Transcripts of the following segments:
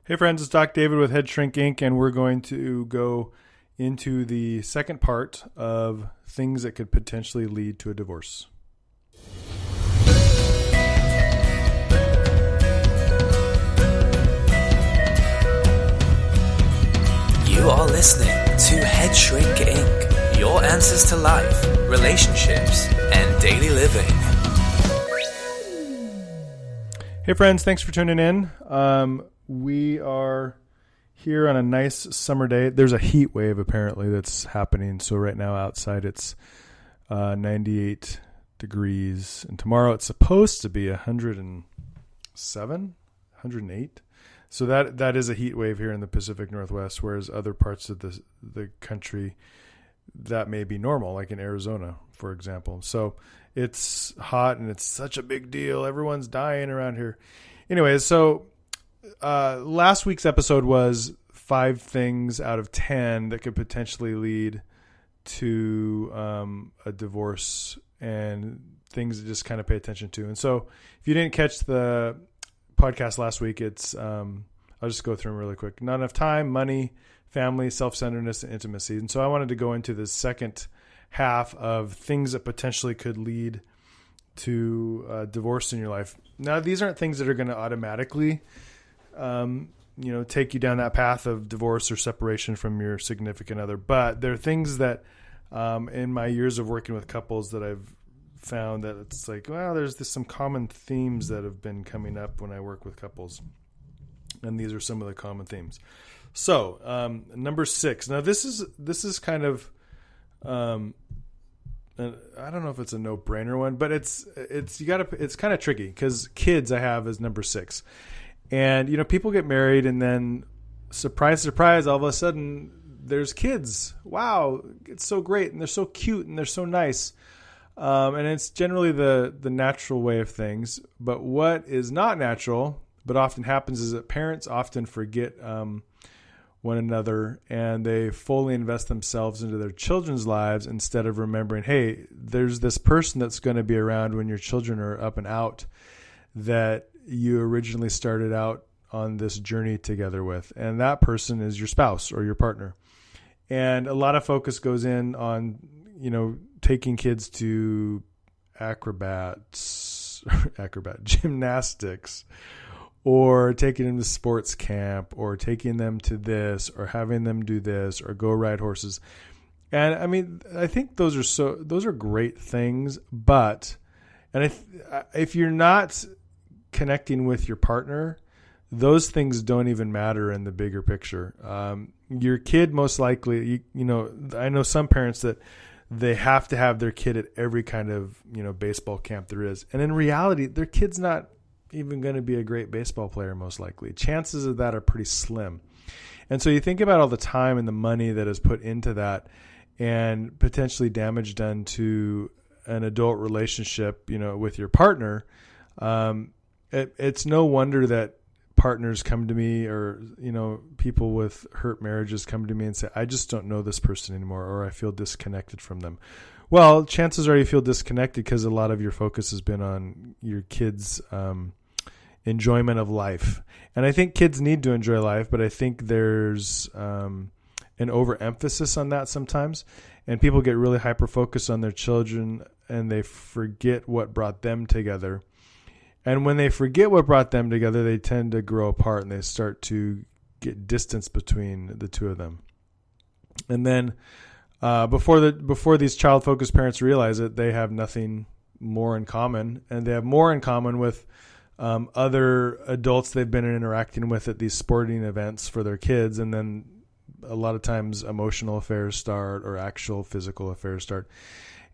Hey friends, it's Doc David with Head Shrink Inc. and we're going to go into the second part of things that could potentially lead to a divorce. You are listening to Head Shrink Inc., your answers to life, relationships, and daily living. Hey friends, thanks for tuning in. We are here on a nice summer day. There's a heat wave apparently that's happening. So right now outside it's 98 degrees. And tomorrow it's supposed to be 107, 108. So that is a heat wave here in the Pacific Northwest, whereas other parts of the country, that may be normal, like in Arizona, for example. So it's hot and it's such a big deal. Everyone's dying around here. Anyways, so last week's episode was 5 things out of 10 that could potentially lead to a divorce and things to just kind of pay attention to. And so if you didn't catch the podcast last week, it's I'll just go through them really quick. Not enough time, money, family, self-centeredness, and intimacy. And so I wanted to go into the second half of things that potentially could lead to divorce in your life. Now, these aren't things that are going to automatically take you down that path of divorce or separation from your significant other. But they're things that in my years of working with couples that I've found that it's like, well, there's some common themes that have been coming up when I work with couples. And these are some of the common themes. So number 6. Now this is kind of, I don't know if it's a no-brainer one, but it's kind of tricky because kids I have is number 6. And, people get married and then surprise, surprise, all of a sudden there's kids. Wow. It's so great. And they're so cute and they're so nice. And it's generally the natural way of things. But what is not natural, but often happens, is that parents often forget one another and they fully invest themselves into their children's lives instead of remembering, hey, there's this person that's going to be around when your children are up and out that you originally started out on this journey together with. And that person is your spouse or your partner. And a lot of focus goes in on, taking kids to gymnastics, or taking them to sports camp, or taking them to this, or having them do this, or go ride horses. And I mean, I think those are great things, but, if you're not connecting with your partner, those things don't even matter in the bigger picture. Your kid, most likely, I know some parents that they have to have their kid at every kind of, baseball camp there is. And in reality, their kid's not even going to be a great baseball player, most likely. Chances of that are pretty slim. And so you think about all the time and the money that is put into that and potentially damage done to an adult relationship, with your partner. It's no wonder that partners come to me, or, people with hurt marriages come to me and say, I just don't know this person anymore, or I feel disconnected from them. Well, chances are you feel disconnected because a lot of your focus has been on your kids' enjoyment of life. And I think kids need to enjoy life, but I think there's an overemphasis on that sometimes. And people get really hyper-focused on their children and they forget what brought them together. And when they forget what brought them together, they tend to grow apart and they start to get distance between the two of them. And then before these child-focused parents realize it, they have nothing more in common, and they have more in common with other adults they've been interacting with at these sporting events for their kids. And then a lot of times emotional affairs start, or actual physical affairs start.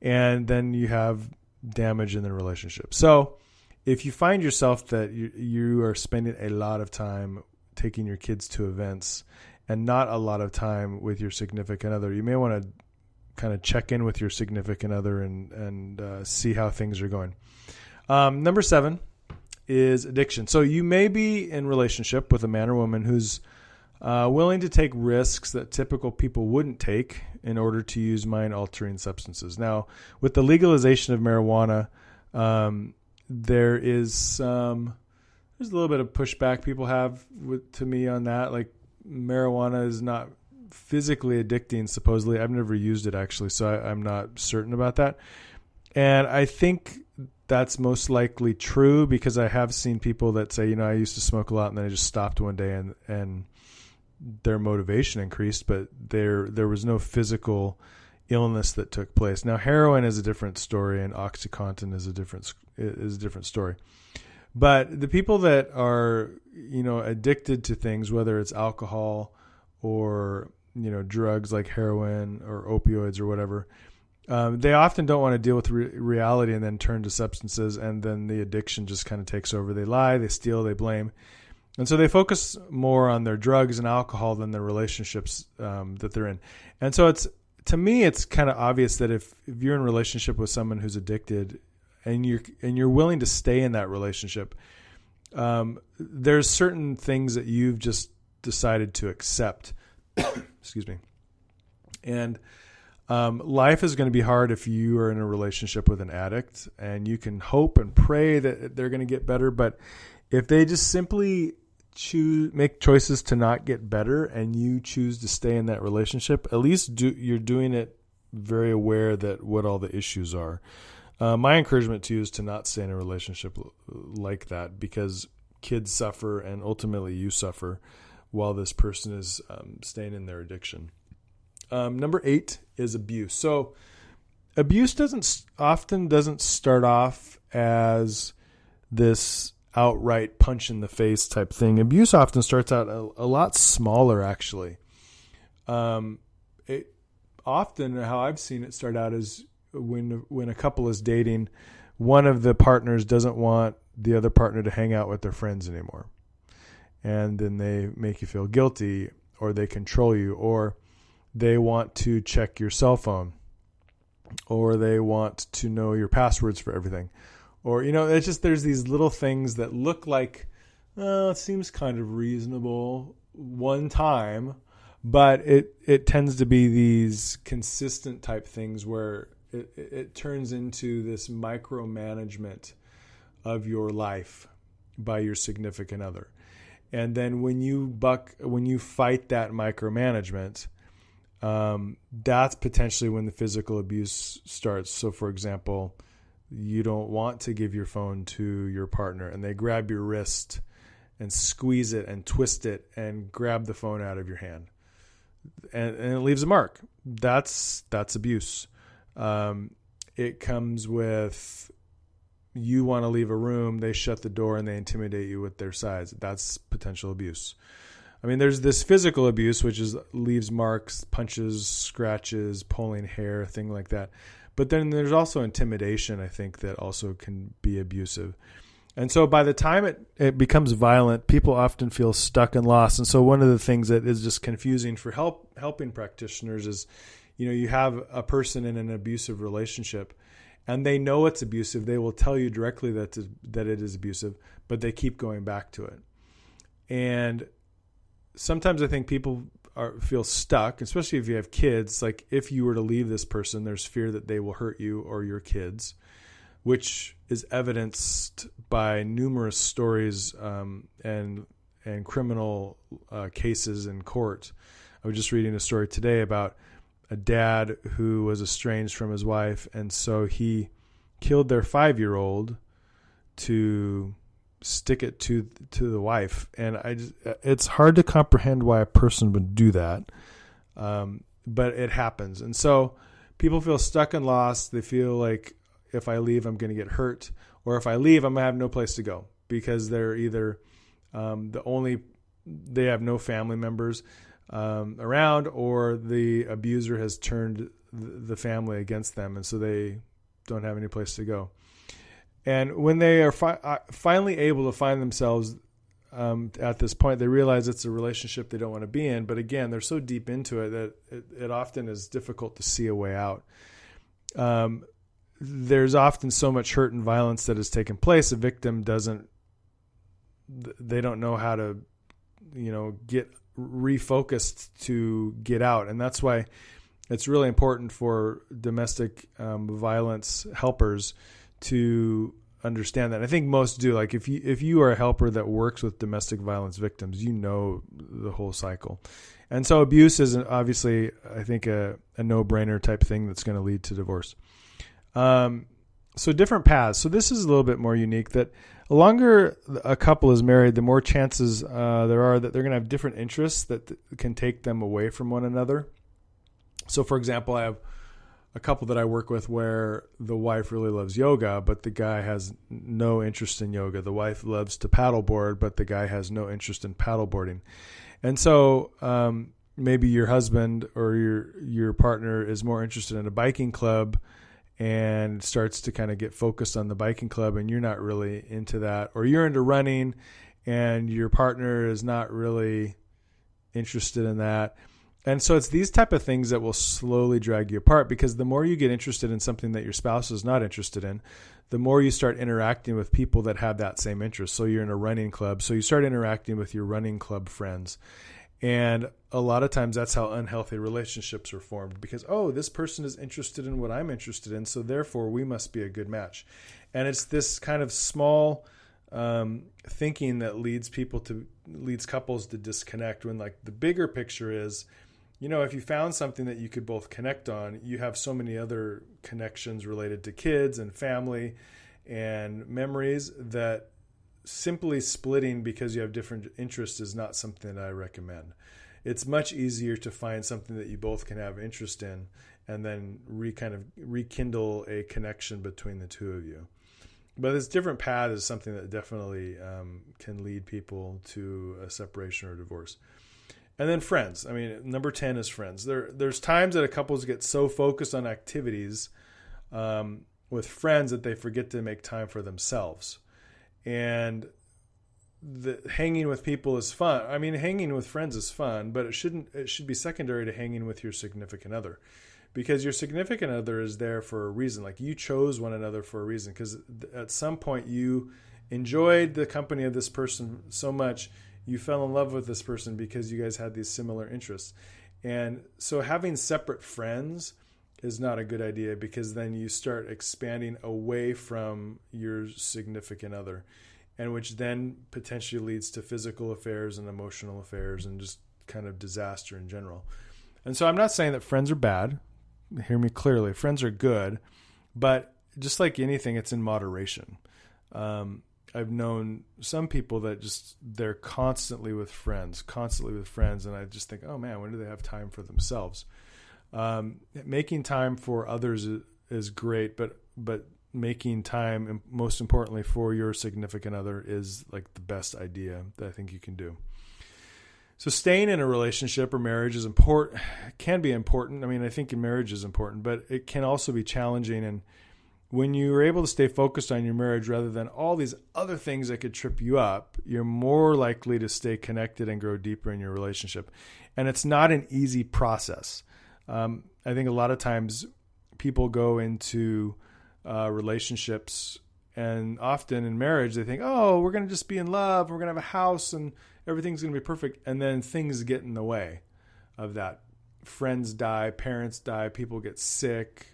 And then you have damage in the relationship. So if you find yourself that you are spending a lot of time taking your kids to events and not a lot of time with your significant other, you may want to kind of check in with your significant other and see how things are going. Number 7 is addiction. So you may be in relationship with a man or woman who's willing to take risks that typical people wouldn't take in order to use mind-altering substances. Now, with the legalization of marijuana, there is some there's a little bit of pushback people have to me on that. Like marijuana is not physically addicting, supposedly. I've never used it actually, so I'm not certain about that. And I think that's most likely true because I have seen people that say, I used to smoke a lot and then I just stopped one day and their motivation increased, but there was no physical illness that took place. Now, heroin is a different story and OxyContin is a different story. But the people that are, addicted to things, whether it's alcohol or, drugs like heroin or opioids or whatever, they often don't want to deal with reality and then turn to substances, and then the addiction just kind of takes over. They lie, they steal, they blame. And so they focus more on their drugs and alcohol than their relationships that they're in. And so to me, it's kind of obvious that if you're in a relationship with someone who's addicted and you're willing to stay in that relationship, there's certain things that you've just decided to accept. Excuse me. And life is going to be hard if you are in a relationship with an addict, and you can hope and pray that they're going to get better. But if they just simply make choices to not get better and you choose to stay in that relationship, at least you're doing it very aware that what all the issues are. My encouragement to you is to not stay in a relationship like that, because kids suffer and ultimately you suffer while this person is staying in their addiction. Number 8 is abuse. So abuse often doesn't start off as this outright punch in the face type thing. Abuse often starts out a lot smaller, actually. Often how I've seen it start out is when a couple is dating, one of the partners doesn't want the other partner to hang out with their friends anymore. And then they make you feel guilty, or they control you, or they want to check your cell phone, or they want to know your passwords for everything. Or, it's just, there's these little things that look like, it seems kind of reasonable one time, but it tends to be these consistent type things where it turns into this micromanagement of your life by your significant other. And then when you fight that micromanagement, that's potentially when the physical abuse starts. So, for example, you don't want to give your phone to your partner, and they grab your wrist and squeeze it and twist it and grab the phone out of your hand, and it leaves a mark. That's abuse. It comes with, you want to leave a room, they shut the door and they intimidate you with their size. That's potential abuse. I mean, there's this physical abuse, which leaves marks, punches, scratches, pulling hair, thing like that. But then there's also intimidation, I think, that also can be abusive. And so by the time it becomes violent, people often feel stuck and lost. And so one of the things that is just confusing for helping practitioners is, you have a person in an abusive relationship and they know it's abusive. They will tell you directly that it is abusive, but they keep going back to it. And sometimes I think people feel stuck, especially if you have kids. Like, if you were to leave this person, there's fear that they will hurt you or your kids, which is evidenced by numerous stories and criminal cases in court. I was just reading a story today about a dad who was estranged from his wife, and so he killed their 5-year-old to stick it to the wife. And it's hard to comprehend why a person would do that, but it happens. And so people feel stuck and lost. They feel like, if I leave, I'm going to get hurt, or if I leave, I'm going to have no place to go, because they're either they have no family members around, or the abuser has turned the family against them, and so they don't have any place to go. And when they are finally able to find themselves at this point, they realize it's a relationship they don't want to be in. But again, they're so deep into it that it often is difficult to see a way out. There's often so much hurt and violence that has taken place. A victim they don't know how to, get refocused to get out. And that's why it's really important for domestic violence helpers to understand that. I think most do. Like if you are a helper that works with domestic violence victims, you know the whole cycle. And so abuse is obviously, I think, a no-brainer type thing that's going to lead to divorce. So different paths. So this is a little bit more unique, that the longer a couple is married, the more chances there are that they're going to have different interests that can take them away from one another. So for example, I have a couple that I work with where the wife really loves yoga, but the guy has no interest in yoga. The wife loves to paddleboard, but the guy has no interest in paddleboarding. And so maybe your husband or your partner is more interested in a biking club and starts to kind of get focused on the biking club, and you're not really into that. Or you're into running and your partner is not really interested in that. And so it's these type of things that will slowly drag you apart, because the more you get interested in something that your spouse is not interested in, the more you start interacting with people that have that same interest. So you're in a running club, so you start interacting with your running club friends. And a lot of times that's how unhealthy relationships are formed, because, oh, this person is interested in what I'm interested in, so therefore we must be a good match. And it's this kind of small thinking that leads couples to disconnect, when like the bigger picture is, if you found something that you could both connect on, you have so many other connections related to kids and family and memories that simply splitting because you have different interests is not something that I recommend. It's much easier to find something that you both can have interest in and then rekindle a connection between the two of you. But this different path is something that definitely can lead people to a separation or divorce. And then friends. I mean, number 10 is friends. There's times that a couples get so focused on activities with friends that they forget to make time for themselves. And hanging with people is fun. I mean, hanging with friends is fun, but it should be secondary to hanging with your significant other, because your significant other is there for a reason. Like, you chose one another for a reason, because at some point you enjoyed the company of this person so much, you fell in love with this person because you guys had these similar interests. And so having separate friends is not a good idea, because then you start expanding away from your significant other, and which then potentially leads to physical affairs and emotional affairs and just kind of disaster in general. And so I'm not saying that friends are bad. Hear me clearly. Friends are good, but just like anything, it's in moderation. I've known some people that they're constantly with friends. And I just think, oh man, when do they have time for themselves? Making time for others is great, but making time, most importantly, for your significant other is like the best idea that I think you can do. So staying in a relationship or marriage is important, can be important. I mean, I think in marriage is important, but it can also be challenging. And when you're able to stay focused on your marriage rather than all these other things that could trip you up, you're more likely to stay connected and grow deeper in your relationship. And it's not an easy process. I think a lot of times people go into relationships, and often in marriage, they think, oh, we're going to just be in love. We're going to have a house and everything's going to be perfect. And then things get in the way of that. Friends die, parents die, people get sick,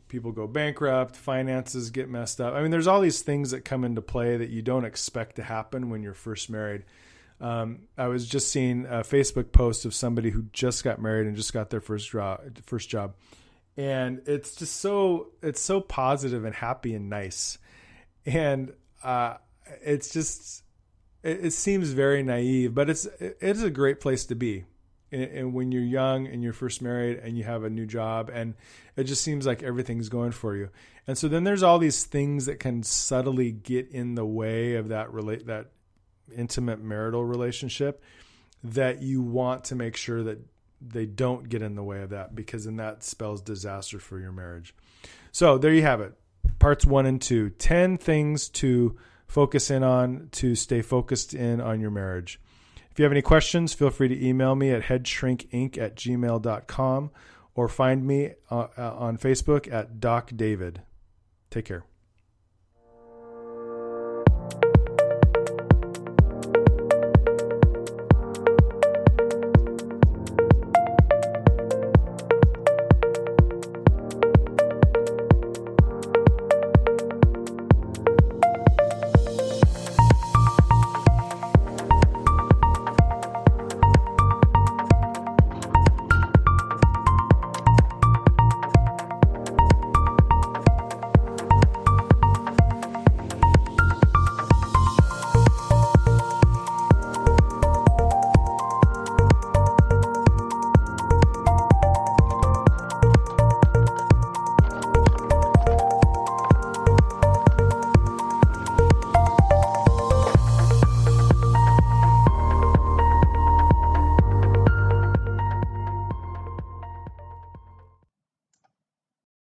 people go bankrupt, finances get messed up. I mean, there's all these things that come into play that you don't expect to happen when you're first married. I was just seeing a Facebook post of somebody who just got married and just got their first job. And it's just it's so positive and happy and nice. And it seems very naive, but it is a great place to be. And when you're young and you're first married and you have a new job, and it just seems like everything's going for you. And so then there's all these things that can subtly get in the way of that intimate marital relationship that you want to make sure that they don't get in the way of that, because then that spells disaster for your marriage. So there you have it. Parts 1 and 2, 10 things to focus in on to stay focused in on your marriage. If you have any questions, feel free to email me at headshrinkinc@gmail.com or find me on Facebook at Doc David. Take care.